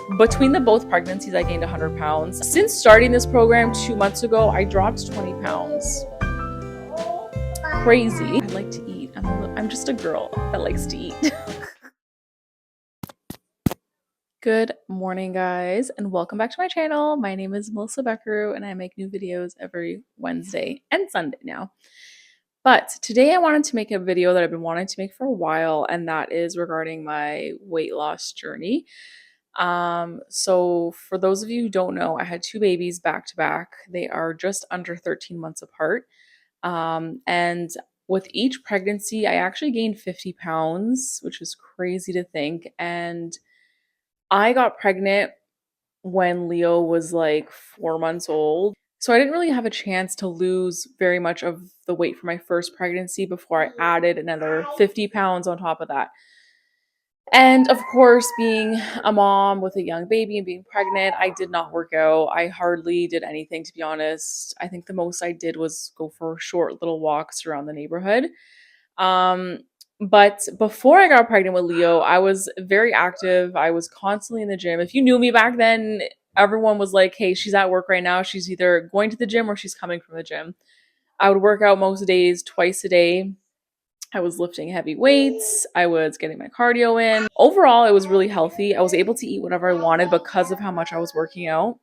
Between the both pregnancies, I gained 100 pounds. Since starting this program 2 months ago, I dropped 20 pounds. Crazy. I like to eat. I'm just a girl that likes to eat. Good morning, guys, and welcome back to my channel. My name is Melissa Beckeru, and I make new videos every Wednesday and Sunday now. But today I wanted to make a video that I've been wanting to make for a while, and that is regarding my weight loss journey. So for those of you who don't know, I had two babies back to back. They are just under 13 months apart. And with each pregnancy, I actually gained 50 pounds, which is crazy to think. And I got pregnant when Leo was like 4 months old. So I didn't really have a chance to lose very much of the weight for my first pregnancy before I added another 50 pounds on top of that. And of course, being a mom with a young baby and being pregnant, I did not work out. I hardly did anything, to be honest. I think the most I did was go for short little walks around the neighborhood. But before I got pregnant with Leo, I was very active. I was constantly in the gym. If you knew me back then, everyone was like, hey, she's at work right now. She's either going to the gym or she's coming from the gym. I would work out most days, twice a day. I was lifting heavy weights. I was getting my cardio in. Overall, it was really healthy. I was able to eat whatever I wanted because of how much I was working out.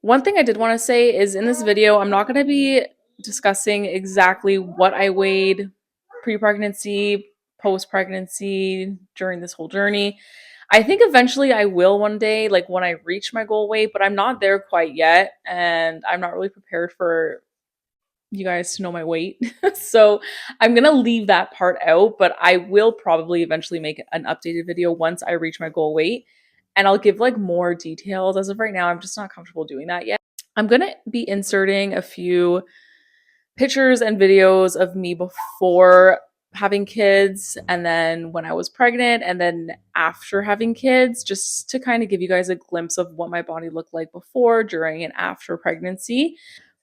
One thing I did want to say is in this video, I'm not going to be discussing exactly what I weighed pre-pregnancy, post-pregnancy, during this whole journey. I think eventually I will one day, like when I reach my goal weight, but I'm not there quite yet. And I'm not really prepared for you guys to know my weight. So I'm going to leave that part out, but I will probably eventually make an updated video once I reach my goal weight. And I'll give like more details. As of right now, I'm just not comfortable doing that yet. I'm going to be inserting a few pictures and videos of me before having kids and then when I was pregnant and then after having kids, just to kind of give you guys a glimpse of what my body looked like before, during, and after pregnancy.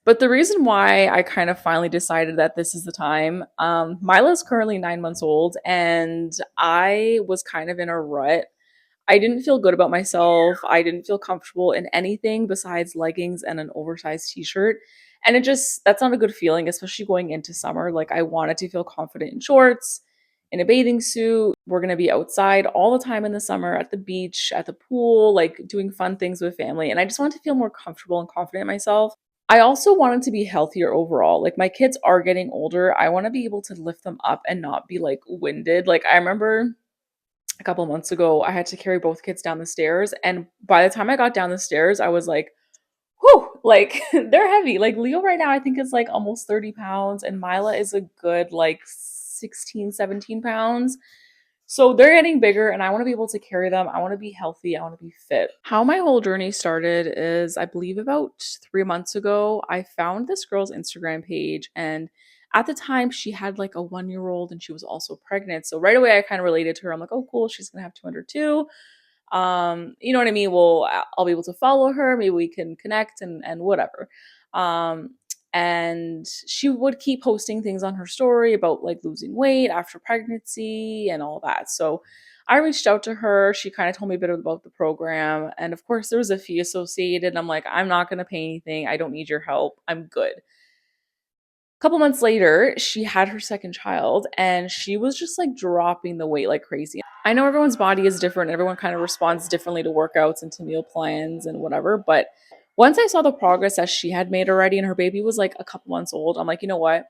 But the reason why I kind of finally decided that this is the time, Mila's currently 9 months old and I was kind of in a rut. I didn't feel good about myself. I didn't feel comfortable in anything besides leggings and an oversized t-shirt. And that's not a good feeling, especially going into summer. Like I wanted to feel confident in shorts, in a bathing suit. We're going to be outside all the time in the summer, at the beach, at the pool, like doing fun things with family. And I just wanted to feel more comfortable and confident in myself. I also wanted to be healthier overall. Like my kids are getting older. I want to be able to lift them up and not be like winded. Like I remember a couple months ago, I had to carry both kids down the stairs. And by the time I got down the stairs, I was like, whew, like they're heavy. Like Leo right now, I think is like almost 30 pounds and Mila is a good like 16, 17 pounds. So they're getting bigger and I want to be able to carry them. I want to be healthy. I want to be fit. How my whole journey started is I believe about 3 months ago, I found this girl's Instagram page and at the time she had like a 1-year-old and she was also pregnant. So right away I kind of related to her. I'm like, oh cool, she's gonna have 202. You know what I mean? Well, I'll be able to follow her. Maybe we can connect and whatever. Um, and she would keep posting things on her story about like losing weight after pregnancy and all that. So I reached out to her. She kind of told me a bit about the program. And of course, there was a fee associated. And I'm like, I'm not going to pay anything. I don't need your help. I'm good. Couple months later, she had her second child and she was just like dropping the weight like crazy. I know everyone's body is different. Everyone kind of responds differently to workouts and to meal plans and whatever. But once I saw the progress that she had made already and her baby was like a couple months old, I'm like, you know what?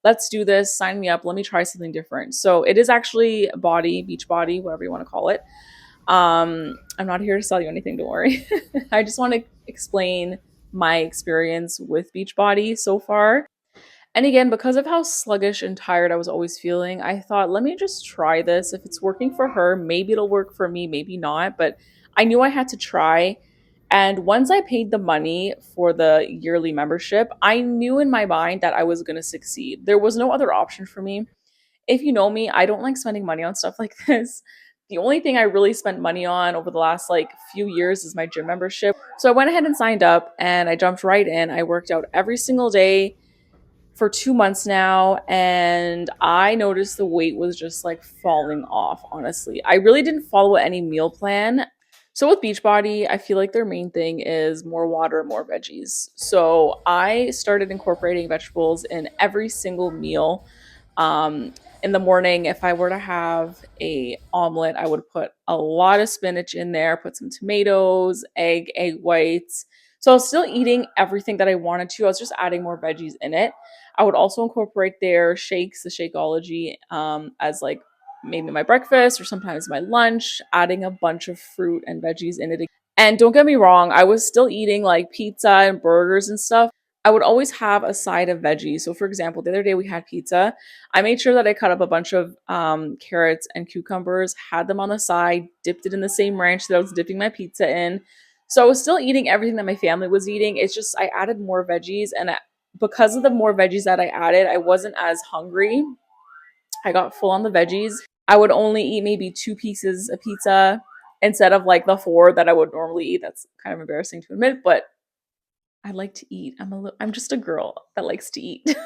Let's do this. Sign me up. Let me try something different. So it is actually Bodi, Beachbody, whatever you want to call it. I'm not here to sell you anything, don't worry. I just want to explain my experience with Beachbody so far. And again, because of how sluggish and tired I was always feeling, I thought, let me just try this. If it's working for her, maybe it'll work for me, maybe not. But I knew I had to try. And once I paid the money for the yearly membership, I knew in my mind that I was going to succeed. There was no other option for me. If you know me, I don't like spending money on stuff like this. The only thing I really spent money on over the last like few years is my gym membership. So I went ahead and signed up and I jumped right in. I worked out every single day for 2 months now and I noticed the weight was just like falling off, honestly. I really didn't follow any meal plan. So with Beachbody, I feel like their main thing is more water, more veggies. So I started incorporating vegetables in every single meal. Um, in the morning, if I were to have a omelet, I would put a lot of spinach in there, put some tomatoes, egg whites. So I was still eating everything that I wanted to. I was just adding more veggies in it. I would also incorporate their shakes, the Shakeology, as like maybe my breakfast or sometimes my lunch, adding a bunch of fruit and veggies in it. And don't get me wrong, I was still eating like pizza and burgers and stuff. I would always have a side of veggies. So, for example, the other day we had pizza. I made sure that I cut up a bunch of carrots and cucumbers, had them on the side, dipped it in the same ranch that I was dipping my pizza in. So I was still eating everything that my family was eating. It's just I added more veggies, and because of the more veggies that I added, I wasn't as hungry. I got full on the veggies. I would only eat maybe 2 pieces of pizza instead of like the 4 that I would normally eat. That's kind of embarrassing to admit, but I like to eat. I'm just a girl that likes to eat.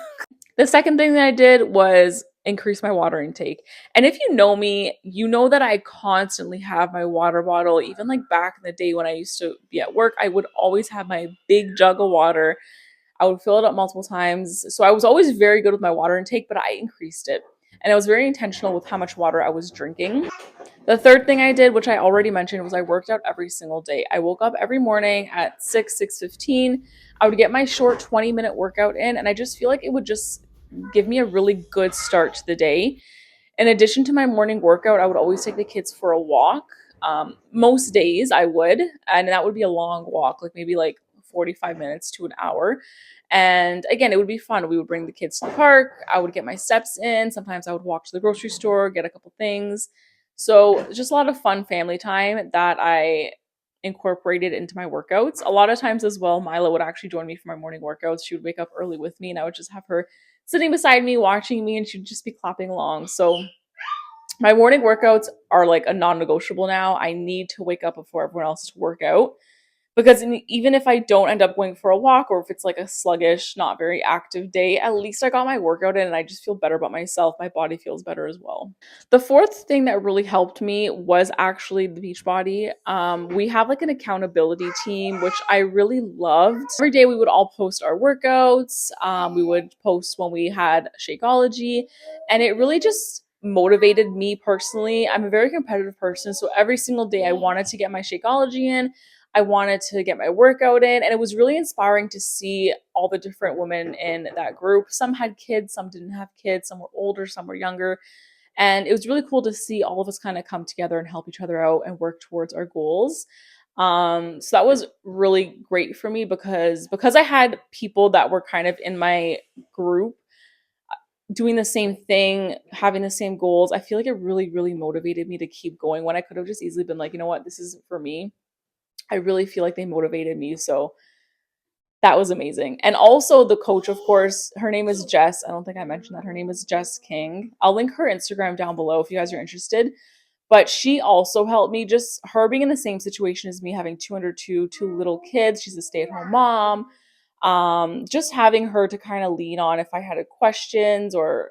The second thing that I did was increase my water intake. And if you know me, you know that I constantly have my water bottle. Even like back in the day when I used to be at work, I would always have my big jug of water. I would fill it up multiple times. So I was always very good with my water intake, but I increased it. And I was very intentional with how much water I was drinking. The third thing I did, which I already mentioned, was I worked out every single day. I woke up every morning at 6:15. I would get my short 20-minute workout in, and I just feel like it would just give me a really good start to the day. In addition to my morning workout, I would always take the kids for a walk. Most days I would, and that would be a long walk, like maybe like 45 minutes to an hour. And again, it would be fun. We would bring the kids to the park. I would get my steps in. Sometimes I would walk to the grocery store, get a couple things. So just a lot of fun family time that I incorporated into my workouts. A lot of times as well, Mila would actually join me for my morning workouts. She would wake up early with me, and I would just have her sitting beside me, watching me, and she'd just be clapping along. So my morning workouts are like a non-negotiable now. I need to wake up before everyone else to work out because even if I don't end up going for a walk, or if it's like a sluggish, not very active day, at least I got my workout in and I just feel better about myself. My body feels better as well. The fourth thing that really helped me was actually the Beachbody. We have like an accountability team, which I really loved. Every day we would all post our workouts. We would post when we had Shakeology, and it really just motivated me personally. I'm a very competitive person, so every single day I wanted to get my Shakeology in. I wanted to get my workout in, and it was really inspiring to see all the different women in that group. Some had kids, some didn't have kids, some were older, some were younger. And it was really cool to see all of us kind of come together and help each other out and work towards our goals. So that was really great for me because I had people that were kind of in my group doing the same thing, having the same goals. I feel like it really, really motivated me to keep going when I could have just easily been like, you know what, this isn't for me. I really feel like they motivated me. So that was amazing. And also the coach, of course, her name is Jess. I don't think I mentioned that. Her name is Jess King. I'll link her Instagram down below if you guys are interested. But she also helped me, just her being in the same situation as me, having two little kids. She's a stay-at-home mom. Just having her to kind of lean on if I had questions, or,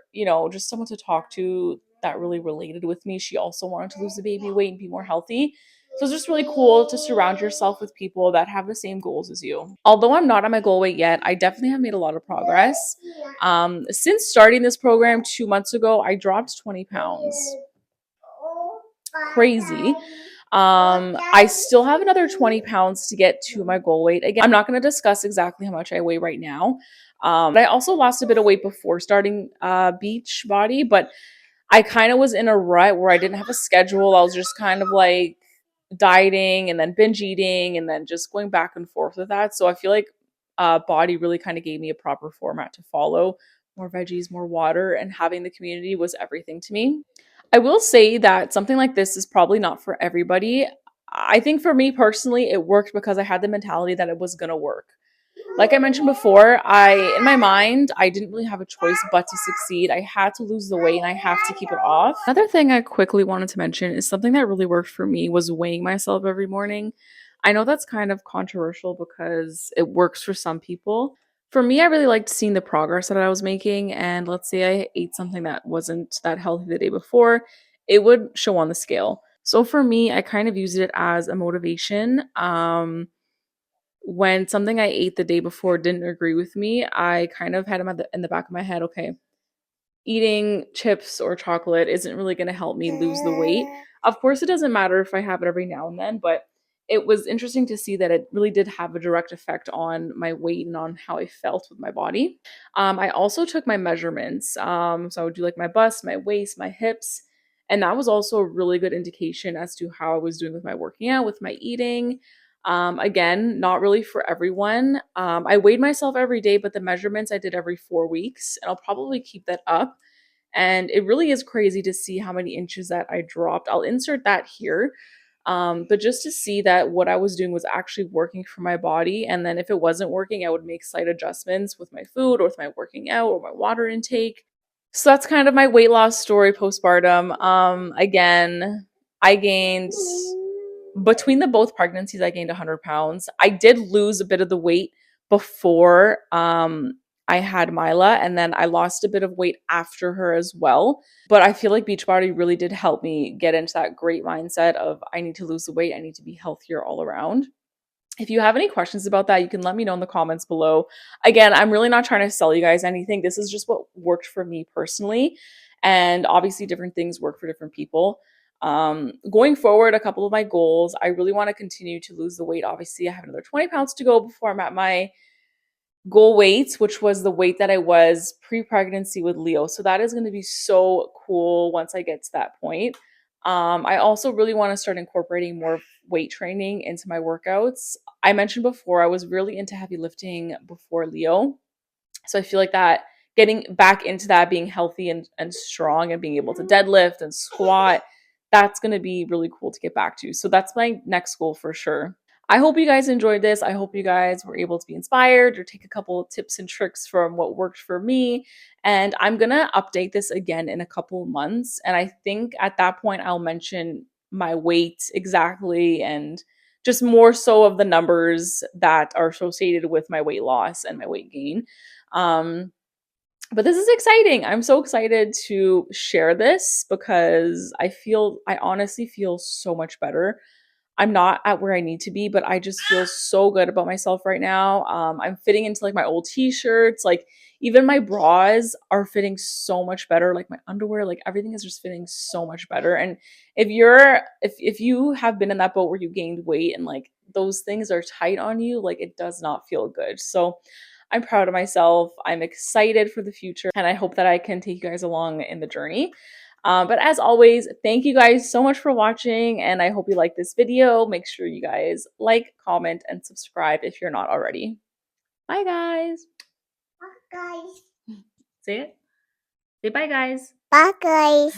just someone to talk to that really related with me. She also wanted to lose the baby weight and be more healthy. So it's just really cool to surround yourself with people that have the same goals as you. Although I'm not at my goal weight yet, I definitely have made a lot of progress. Since starting this program 2 months ago, I dropped 20 pounds. Crazy. I still have another 20 pounds to get to my goal weight. Again, I'm not going to discuss exactly how much I weigh right now. But I also lost a bit of weight before starting Beachbody, but I kind of was in a rut where I didn't have a schedule. I was just kind of like dieting and then binge eating and then just going back and forth with that. So I feel like Body really kind of gave me a proper format to follow. More veggies, more water, and having the community was everything to me. I will say that something like this is probably not for everybody. I think for me personally, it worked because I had the mentality that it was going to work. Like I mentioned before, in my mind, I didn't really have a choice but to succeed. I had to lose the weight and I have to keep it off. Another thing I quickly wanted to mention is something that really worked for me was weighing myself every morning. I know that's kind of controversial because it works for some people. For me, I really liked seeing the progress that I was making. And let's say I ate something that wasn't that healthy the day before, it would show on the scale. So for me, I kind of used it as a motivation. When something I ate the day before didn't agree with me, I kind of had in the back of my head, okay, eating chips or chocolate isn't really going to help me lose the weight. Of course, it doesn't matter if I have it every now and then, but it was interesting to see that it really did have a direct effect on my weight and on how I felt with my body. I also took my measurements. So I would do like my bust, my waist, my hips. And that was also a really good indication as to how I was doing with my working out, with my eating. Again, not really for everyone. I weighed myself every day, but the measurements I did every 4 weeks, and I'll probably keep that up. And it really is crazy to see how many inches that I dropped. I'll insert that here. But just to see that what I was doing was actually working for my body. And then if it wasn't working, I would make slight adjustments with my food or with my working out or my water intake. So that's kind of my weight loss story postpartum. Again, I gained between the both pregnancies, I gained 100 pounds. I did lose a bit of the weight before I had Mila, and then I lost a bit of weight after her as well. But I feel like Beachbody really did help me get into that great mindset of I need to lose the weight, I need to be healthier all around. If you have any questions about that, you can let me know in the comments below. Again, I'm really not trying to sell you guys anything. This is just what worked for me personally. And obviously, different things work for different people. Going forward, a couple of my goals, I really want to continue to lose the weight. Obviously, I have another 20 pounds to go before I'm at my goal weight, which was the weight that I was pre-pregnancy with Leo. So that is going to be so cool once I get to that point. I also really want to start incorporating more weight training into my workouts. I mentioned before I was really into heavy lifting before Leo. So I feel like that getting back into that, being healthy and strong and being able to deadlift and squat, that's going to be really cool to get back to. So that's my next goal for sure. I hope you guys enjoyed this. I hope you guys were able to be inspired or take a couple of tips and tricks from what worked for me. And I'm going to update this again in a couple of months. And I think at that point, I'll mention my weight exactly and just more so of the numbers that are associated with my weight loss and my weight gain. Um, but this is exciting. I'm so excited to share this because I honestly feel so much better. I'm not at where I need to be, but I just feel so good about myself right now. I'm fitting into like my old t-shirts, like even my bras are fitting so much better, like my underwear, like everything is just fitting so much better. And if you have been in that boat where you gained weight and like those things are tight on you, like it does not feel good. So I'm proud of myself. I'm excited for the future, and I hope that I can take you guys along in the journey. But as always, thank you guys so much for watching, and I hope you like this video. Make sure you guys like, comment, and subscribe if you're not already. Bye, guys. Bye, guys. Say it. Say bye, guys. Bye, guys.